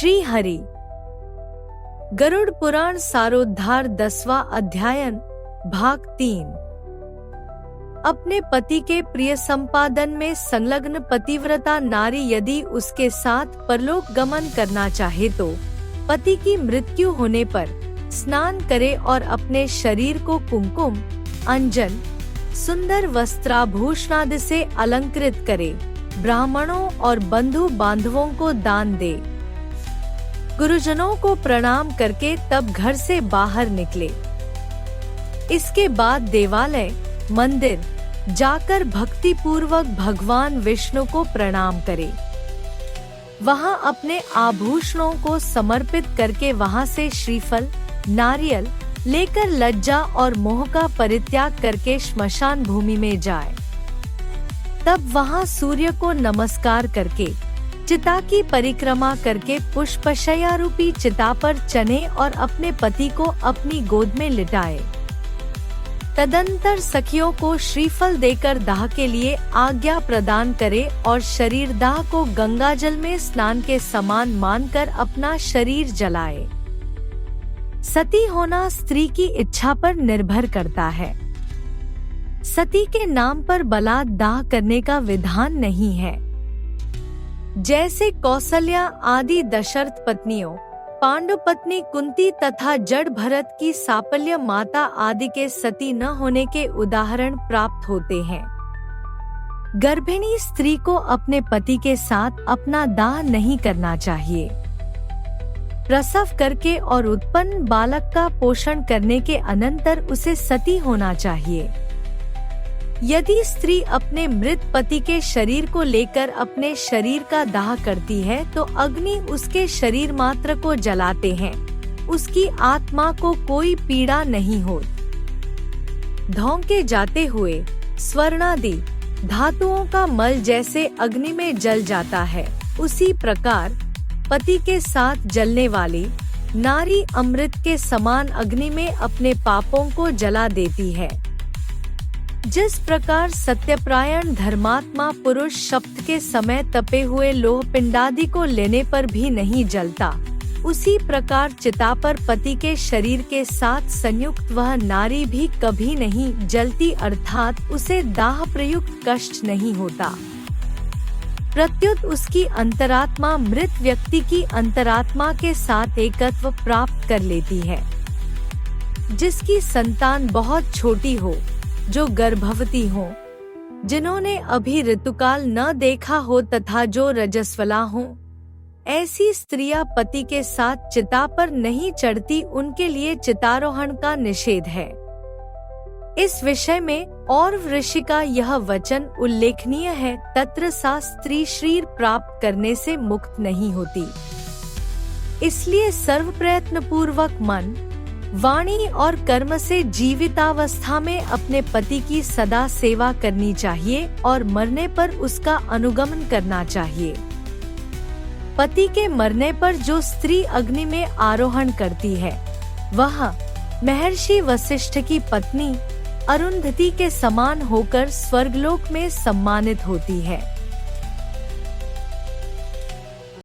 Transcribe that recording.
श्री हरि। गरुड़ पुराण सारोद्धार 10वां अध्यायन भाग 3। अपने पति के प्रिय संपादन में संलग्न पतिव्रता नारी यदि उसके साथ परलोक गमन करना चाहे तो पति की मृत्यु होने पर स्नान करे और अपने शरीर को कुमकुम, अंजन, सुंदर वस्त्राभूषणादि से अलंकृत करे, ब्राह्मणों और बंधु बांधवों को दान दे, गुरुजनों को प्रणाम करके तब घर से बाहर निकले। इसके बाद देवालय, मंदिर जाकर भक्ति पूर्वक भगवान विष्णु को प्रणाम करे। वहां अपने आभूषणों को समर्पित करके वहां से श्रीफल, नारियल लेकर लज्जा और मोह का परित्याग करके श्मशान भूमि में जाए। तब वहां सूर्य को नमस्कार करके चिता की परिक्रमा करके पुष्पशया रूपी चिता पर चने और अपने पति को अपनी गोद में लिटाए। तदंतर सखियों को श्रीफल देकर दाह के लिए आज्ञा प्रदान करे और शरीर दाह को गंगाजल में स्नान के समान मानकर अपना शरीर जलाए। सती होना स्त्री की इच्छा पर निर्भर करता है। सती के नाम पर बलात् दाह करने का विधान नहीं है। जैसे कौसल्या आदि दशरथ पत्नियों, पांडु पत्नी कुंती तथा जड़ भरत की सापल्य माता आदि के सती न होने के उदाहरण प्राप्त होते हैं। गर्भिणी स्त्री को अपने पति के साथ अपना दाह नहीं करना चाहिए। प्रसव करके और उत्पन्न बालक का पोषण करने के अनंतर उसे सती होना चाहिए। यदि स्त्री अपने मृत पति के शरीर को लेकर अपने शरीर का दाह करती है तो अग्नि उसके शरीर मात्र को जलाते हैं, उसकी आत्मा को कोई पीड़ा नहीं होती। धोंके जाते हुए स्वर्णादि धातुओं का मल जैसे अग्नि में जल जाता है, उसी प्रकार पति के साथ जलने वाली नारी अमृत के समान अग्नि में अपने पापों को जला देती है। जिस प्रकार सत्यप्रायण धर्मात्मा पुरुष शब्द के समय तपे हुए लोह पिंडादि को लेने पर भी नहीं जलता, उसी प्रकार चिता पर पति के शरीर के साथ संयुक्त वह नारी भी कभी नहीं जलती, अर्थात उसे दाह प्रयुक्त कष्ट नहीं होता। प्रत्युत उसकी अंतरात्मा मृत व्यक्ति की अंतरात्मा के साथ एकत्व प्राप्त कर लेती है। जिसकी संतान बहुत छोटी हो, जो गर्भवती हो, जिन्होंने अभी ऋतुकाल न देखा हो तथा जो रजस्वला हो, ऐसी स्त्रियां पति के साथ चिता पर नहीं चढ़ती, उनके लिए चितारोहण का निषेध है। इस विषय में और ऋषि का यह वचन उल्लेखनीय है, तत्र सा स्त्री शरीर प्राप्त करने से मुक्त नहीं होती। इसलिए सर्व प्रयत्न पूर्वक मन, वाणी और कर्म से जीवितावस्था में अपने पति की सदा सेवा करनी चाहिए और मरने पर उसका अनुगमन करना चाहिए। पति के मरने पर जो स्त्री अग्नि में आरोहण करती है, वह महर्षि वशिष्ठ की पत्नी अरुंधति के समान होकर स्वर्गलोक में सम्मानित होती है।